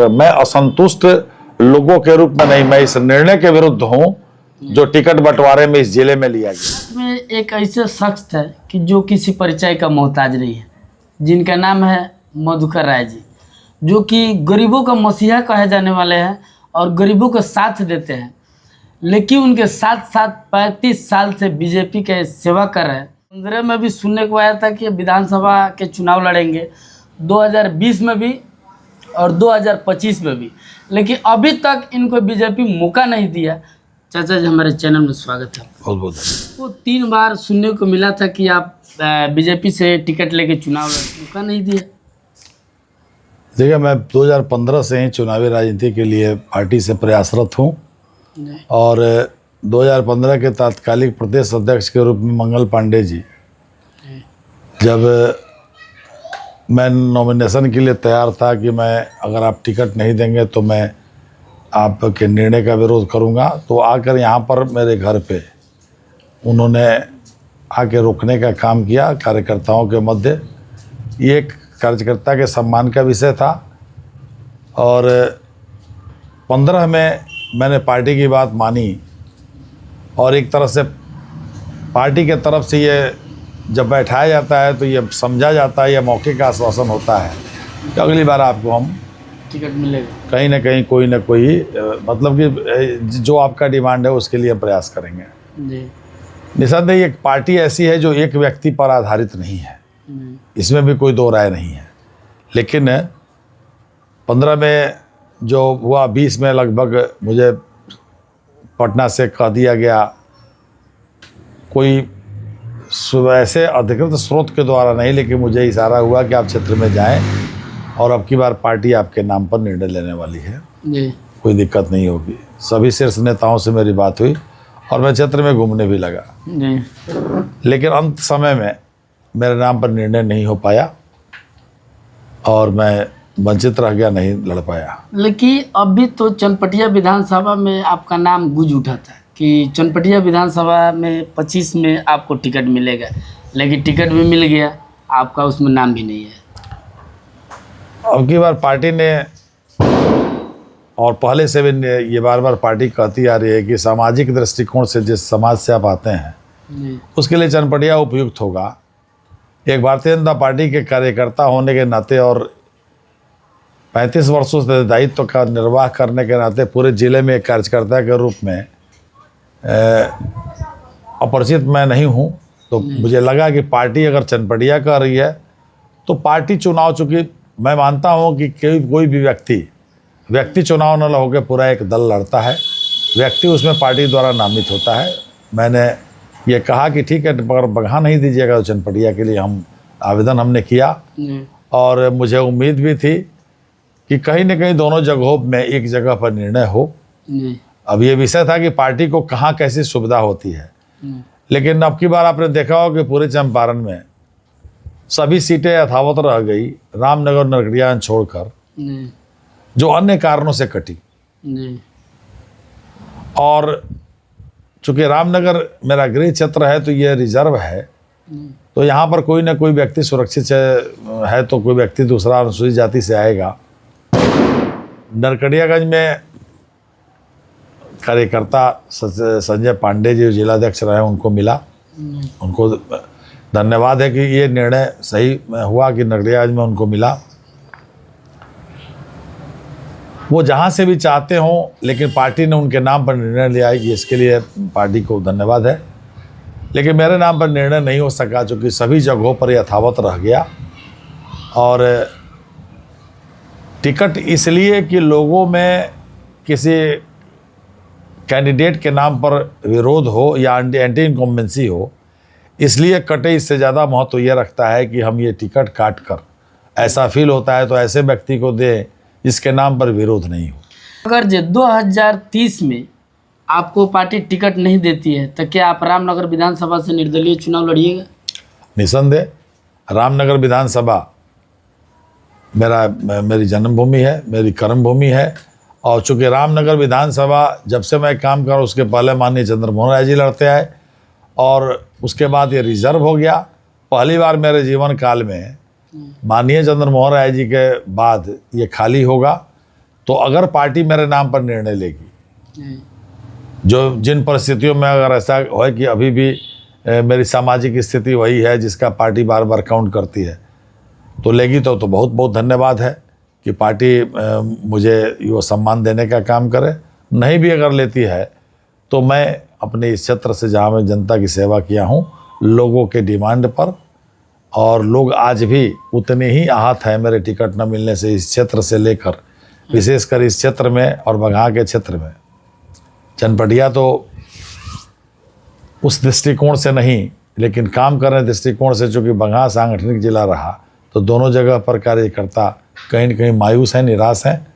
मैं असंतुष्ट लोगों के रूप में नहीं, मैं इस निर्णय के विरुद्ध हूं जो टिकट बंटवारे में इस जिले में लिया गया। में एक ऐसे शख्स है कि जो किसी परिचय का मोहताज नहीं है, जिनका नाम है मधुकर राय जी, जो कि गरीबों का मसीहा कहे जाने वाले हैं और गरीबों का साथ देते हैं। लेकिन उनके साथ साथ 35 साल से बीजेपी के सेवा कर रहे हैं। 15 में भी सुनने को आया था कि विधानसभा के चुनाव लड़ेंगे 2020 में भी और 2025 में भी, लेकिन अभी तक इनको बीजेपी मौका नहीं दिया। चाचा जी, हमारे चैनल में स्वागत है। बहुत बहुत वो 3 बार सुनने को मिला था कि आप बीजेपी से टिकट लेके चुनाव लड़े, मौका नहीं दिया। देखिए, मैं 2015 से ही चुनावी राजनीति के लिए पार्टी से प्रयासरत हूँ और 2015 के तात्कालिक प्रदेश अध्यक्ष के रूप में मंगल पांडे जी, जब मैं नॉमिनेशन के लिए तैयार था कि मैं अगर आप टिकट नहीं देंगे तो मैं आपके निर्णय का विरोध करूंगा, तो आकर यहाँ पर मेरे घर पे उन्होंने आके रोकने का काम किया कार्यकर्ताओं के मध्य। ये एक कार्यकर्ता के सम्मान का विषय था और 15 में मैंने पार्टी की बात मानी और एक तरह से पार्टी के तरफ से ये जब बैठाया जाता है तो ये समझा जाता है, यह मौके का आश्वासन होता है कि अगली बार आपको हम टिकट मिलेगा, कहीं ना कहीं कोई ना कोई मतलब कि जो आपका डिमांड है उसके लिए प्रयास करेंगे जी। निसंदेह एक पार्टी ऐसी है जो एक व्यक्ति पर आधारित नहीं है, इसमें भी कोई दो राय नहीं है। लेकिन 15 में जो हुआ, 20 में लगभग मुझे पटना से कह दिया गया, कोई ऐसे अधिकृत स्रोत के द्वारा नहीं, लेकिन मुझे इशारा हुआ कि आप क्षेत्र में जाएं और अब की बार पार्टी आपके नाम पर निर्णय लेने वाली है जी। कोई दिक्कत नहीं होगी। सभी शीर्ष नेताओं से मेरी बात हुई और मैं क्षेत्र में घूमने भी लगा जी। लेकिन अंत समय में मेरे नाम पर निर्णय नहीं हो पाया और मैं वंचित रह गया, नहीं लड़ पाया। लेकिन अभी तो चनपटिया विधानसभा में आपका नाम गूंज उठा था कि चनपटिया विधानसभा में 25 में आपको टिकट मिलेगा, लेकिन टिकट भी मिल गया, आपका उसमें नाम भी नहीं है। अब की बार पार्टी ने, और पहले से भी ये बार बार पार्टी कहती आ रही है कि सामाजिक दृष्टिकोण से जिस समाज से आप आते हैं उसके लिए चनपटिया उपयुक्त होगा। एक भारतीय जनता पार्टी के कार्यकर्ता होने के नाते और 35 वर्षों से दायित्व का निर्वाह करने के नाते पूरे जिले में एक कार्यकर्ता के रूप में अपरिचित मैं नहीं हूं, तो मुझे लगा कि पार्टी अगर चनपटिया कर रही है तो पार्टी चुनाव, चूँकि मैं मानता हूं कि कोई भी व्यक्ति चुनाव न होकर पूरा एक दल लड़ता है, व्यक्ति उसमें पार्टी द्वारा नामित होता है। मैंने ये कहा कि ठीक है, मगर बगहा नहीं दीजिएगा तो चनपटिया के लिए हम आवेदन हमने किया और मुझे उम्मीद भी थी कि कहीं न कहीं दोनों जगहों में एक जगह पर निर्णय हो। अब ये विषय था कि पार्टी को कहाँ कैसी सुविधा होती है, लेकिन अब की बार आपने देखा हो कि पूरे चंपारण में सभी सीटें यथावत रह गई, रामनगर नरकटिया छोड़कर, जो अन्य कारणों से कटी। और चूंकि रामनगर मेरा गृह क्षेत्र है तो ये रिजर्व है, तो यहाँ पर कोई ना कोई व्यक्ति सुरक्षित है तो कोई व्यक्ति दूसरा अनुसूचित जाति से आएगा। नरकटियागंज में कार्यकर्ता संजय पांडे जी जिलाध्यक्ष रहे, उनको मिला, उनको धन्यवाद है कि ये निर्णय सही हुआ कि नरकटियागंज में उनको मिला। वो जहाँ से भी चाहते हों, लेकिन पार्टी ने उनके नाम पर निर्णय लिया है, इसके लिए पार्टी को धन्यवाद है। लेकिन मेरे नाम पर निर्णय नहीं हो सका, चूँकि सभी जगहों पर यथावत रह गया। और टिकट इसलिए कि लोगों में किसी कैंडिडेट के नाम पर विरोध हो या एंटी इनकम्बेंसी हो, इसलिए कटे। इससे ज़्यादा महत्व ये रखता है कि हम ये टिकट काट कर, ऐसा फील होता है तो ऐसे व्यक्ति को दें जिसके नाम पर विरोध नहीं हो। अगर 2030 में आपको पार्टी टिकट नहीं देती है तो क्या आप रामनगर विधानसभा से निर्दलीय चुनाव लड़िएगा? निसंदेह रामनगर विधानसभा मेरी जन्मभूमि है, मेरी कर्मभूमि है। और चूँकि रामनगर विधानसभा जब से मैं काम कर, उसके पहले माननीय चंद्रमोहन राय जी लड़ते आए और उसके बाद ये रिजर्व हो गया। पहली बार मेरे जीवन काल में माननीय चंद्रमोहन राय जी के बाद ये खाली होगा, तो अगर पार्टी मेरे नाम पर निर्णय लेगी, जी, जो जिन परिस्थितियों में अगर ऐसा हो कि अभी भी मेरी सामाजिक स्थिति वही है जिसका पार्टी बार बार काउंट करती है, तो लेगी तो बहुत बहुत धन्यवाद है कि पार्टी मुझे ये सम्मान देने का काम करे। नहीं भी अगर लेती है तो मैं अपने इस क्षेत्र से, जहाँ मैं जनता की सेवा किया हूँ लोगों के डिमांड पर, और लोग आज भी उतने ही आहत हैं मेरे टिकट न मिलने से इस क्षेत्र से लेकर, विशेषकर इस क्षेत्र में और बगहा के क्षेत्र में। चनपटिया तो उस दृष्टिकोण से नहीं, लेकिन काम करने दृष्टिकोण से, चूँकि बगहा सांगठनिक जिला रहा तो दोनों जगह पर कार्यकर्ता कहीं न कहीं मायूस हैं, निराश हैं,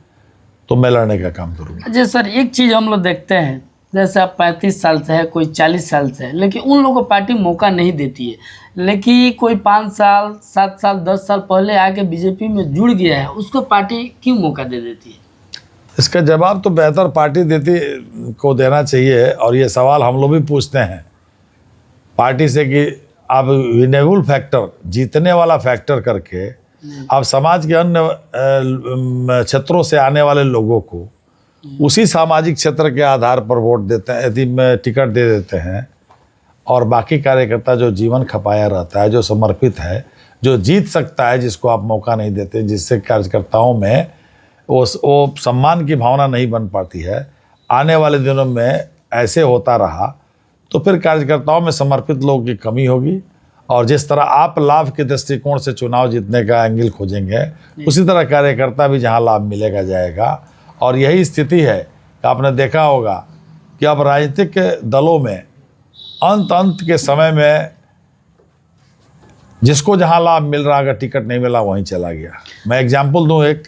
तो मैं लड़ने का काम करूँगा। जी सर, एक चीज़ हम लोग देखते हैं, जैसे आप 35 साल से है, कोई 40 साल से है, लेकिन उन लोगों को पार्टी मौका नहीं देती है। लेकिन कोई 5 साल 7 साल 10 साल पहले आके बीजेपी में जुड़ गया है, उसको पार्टी क्यों मौका दे देती है? इसका जवाब तो बेहतर पार्टी को देना चाहिए। और ये सवाल हम लोग भी पूछते हैं पार्टी से कि आप विनेबल फैक्टर, जीतने वाला फैक्टर करके आप समाज के अन्य क्षेत्रों से आने वाले लोगों को उसी सामाजिक क्षेत्र के आधार पर वोट देते हैं, यदि टिकट दे देते हैं, और बाकी कार्यकर्ता जो जीवन खपाया रहता है, जो समर्पित है, जो जीत सकता है, जिसको आप मौका नहीं देते, जिससे कार्यकर्ताओं में वो सम्मान की भावना नहीं बन पाती है, आने वाले दिनों में ऐसे होता रहा तो फिर कार्यकर्ताओं में समर्पित लोगों की कमी होगी। और जिस तरह आप लाभ के दृष्टिकोण से चुनाव जीतने का एंगल खोजेंगे, उसी तरह कार्यकर्ता भी जहां लाभ मिलेगा जाएगा। और यही स्थिति है कि आपने देखा होगा कि अब राजनीतिक दलों में अंत के समय में जिसको जहां लाभ मिल रहा, अगर टिकट नहीं मिला वहीं चला गया। मैं एग्जाम्पल दूं एक,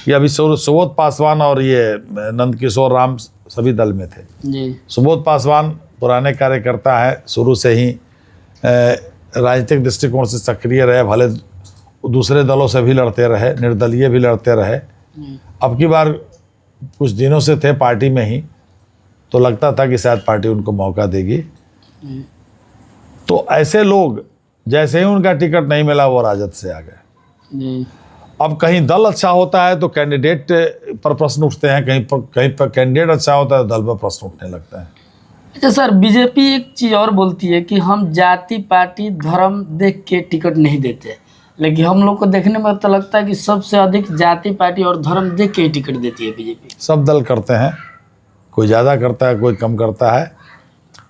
कि अभी सुबोध पासवान और ये नंदकिशोर राम सभी दल में थे जी। सुबोध पासवान पुराने कार्यकर्ता है, शुरू से ही राजनीतिक दृष्टिकोण से सक्रिय रहे, भले दूसरे दलों से भी लड़ते रहे, निर्दलीय भी लड़ते रहे। अब की बार कुछ दिनों से थे पार्टी में ही, तो लगता था कि शायद पार्टी उनको मौका देगी। तो ऐसे लोग जैसे ही उनका टिकट नहीं मिला वो राजद से आ गए। अब कहीं दल अच्छा होता है तो कैंडिडेट पर प्रश्न उठते हैं, कहीं पर कैंडिडेट अच्छा होता है तो दल पर प्रश्न उठने लगता है। अच्छा सर, बीजेपी एक चीज़ और बोलती है कि हम जाति पार्टी धर्म देख के टिकट नहीं देते, लेकिन हम लोग को देखने में तो लगता है कि सबसे अधिक जाति पार्टी और धर्म देख के ही टिकट देती है बीजेपी। सब दल करते हैं, कोई ज़्यादा करता है, कोई कम करता है।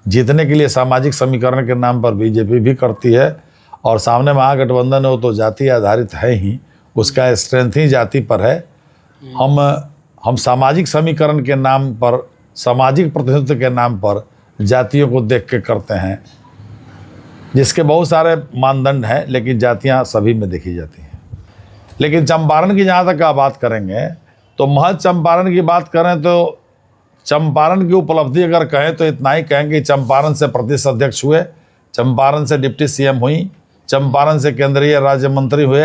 जीतने के लिए सामाजिक समीकरण के नाम पर बीजेपी भी करती है, और सामने महागठबंधन हो तो जाति आधारित है ही, उसका स्ट्रेंथ ही जाति पर है। हम सामाजिक समीकरण के नाम पर, सामाजिक प्रतिनिधित्व के नाम पर जातियों को देख के करते हैं, जिसके बहुत सारे मानदंड हैं, लेकिन जातियां सभी में देखी जाती हैं। लेकिन चंपारण की जहाँ तक आप बात करेंगे तो महज चंपारण की बात करें तो चंपारण की उपलब्धि अगर कहें तो इतना ही कहेंगे कि चंपारण से प्रदेश अध्यक्ष हुए, चंपारण से डिप्टी सीएम हुई, चंपारण से केंद्रीय राज्य मंत्री हुए।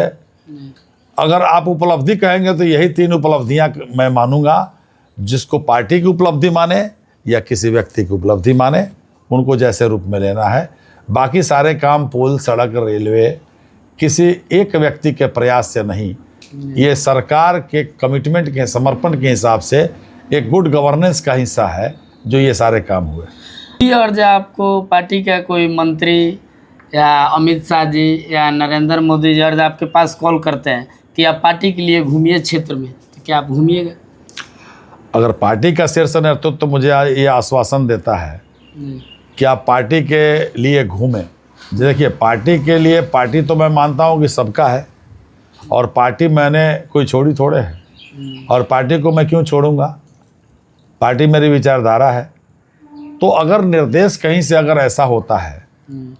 अगर आप उपलब्धि कहेंगे तो यही 3 उपलब्धियां मैं मानूंगा, जिसको पार्टी की उपलब्धि माने या किसी व्यक्ति की उपलब्धि माने, उनको जैसे रूप में लेना है। बाकी सारे काम पुल, सड़क, रेलवे किसी एक व्यक्ति के प्रयास से नहीं, ये सरकार के कमिटमेंट के, समर्पण के हिसाब से एक गुड गवर्नेंस का हिस्सा है जो ये सारे काम हुए। और जब आपको पार्टी का कोई मंत्री या अमित शाह जी या नरेंद्र मोदी जी और आपके पास कॉल करते हैं कि आप पार्टी के लिए घूमिए क्षेत्र में, तो क्या आप घूमिएगा? अगर पार्टी का शीर्ष नेतृत्व तो मुझे ये आश्वासन देता है कि आप पार्टी के लिए घूमें। देखिए, पार्टी के लिए, पार्टी तो मैं मानता हूँ कि सबका है, और पार्टी मैंने कोई छोड़ी थोड़े है, और पार्टी को मैं क्यों छोड़ूंगा? पार्टी मेरी विचारधारा है। तो अगर निर्देश कहीं से अगर ऐसा होता है,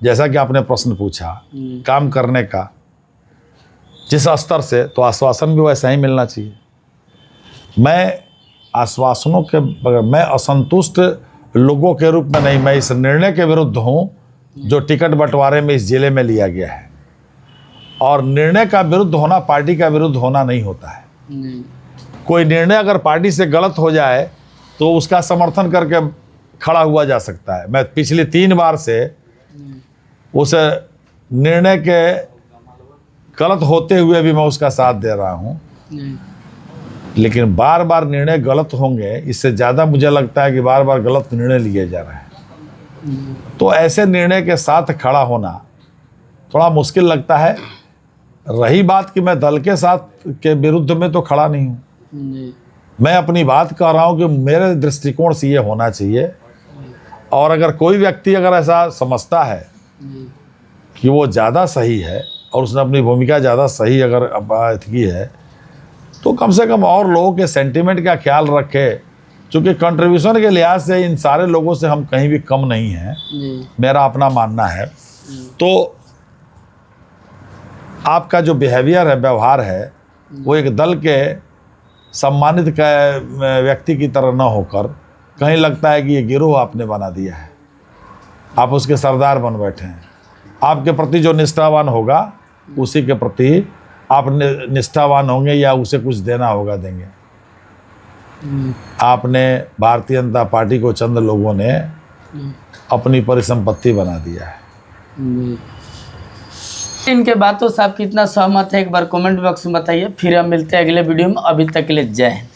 जैसा कि आपने प्रश्न पूछा काम करने का जिस स्तर से, तो आश्वासन भी वैसा ही मिलना चाहिए। मैं आश्वासनों के बगैर, मैं असंतुष्ट लोगों के रूप में नहीं, मैं इस निर्णय के विरुद्ध हूँ जो टिकट बंटवारे में इस जिले में लिया गया है। और निर्णय का विरुद्ध होना पार्टी का विरुद्ध होना नहीं होता है। कोई निर्णय अगर पार्टी से गलत हो जाए तो उसका समर्थन करके खड़ा हुआ जा सकता है। मैं पिछले 3 बार से उस निर्णय के गलत होते हुए भी मैं उसका साथ दे रहा हूँ। लेकिन बार बार निर्णय गलत होंगे, इससे ज़्यादा मुझे लगता है कि बार बार गलत निर्णय लिए जा रहे हैं। तो ऐसे निर्णय के साथ खड़ा होना थोड़ा मुश्किल लगता है। रही बात कि मैं दल के साथ के विरुद्ध में तो खड़ा नहीं हूँ, जी मैं अपनी बात कर रहा हूँ कि मेरे दृष्टिकोण से ये होना चाहिए। और अगर कोई व्यक्ति अगर ऐसा समझता है जी कि वो ज़्यादा सही है और उसने अपनी भूमिका ज़्यादा सही अगर की है, तो कम से कम और लोगों के सेंटिमेंट का ख्याल रखे। चूँकि कंट्रीब्यूशन के लिहाज से इन सारे लोगों से हम कहीं भी कम नहीं हैं, जी मेरा अपना मानना है। तो आपका जो बिहेवियर है, व्यवहार है, वो एक दल के सम्मानित व्यक्ति की तरह न होकर कहीं लगता है कि ये गिरोह आपने बना दिया है, आप उसके सरदार बन बैठे हैं। आपके प्रति जो निष्ठावान होगा उसी के प्रति आप निष्ठावान होंगे या उसे कुछ देना होगा, देंगे। आपने भारतीय जनता पार्टी को चंद लोगों ने अपनी परिसंपत्ति बना दिया है। इनके बातों से आप कितना सहमत है, एक बार कमेंट बॉक्स में बताइए। फिर हम मिलते हैं अगले वीडियो में। अभी तक के लिए जय हिंद।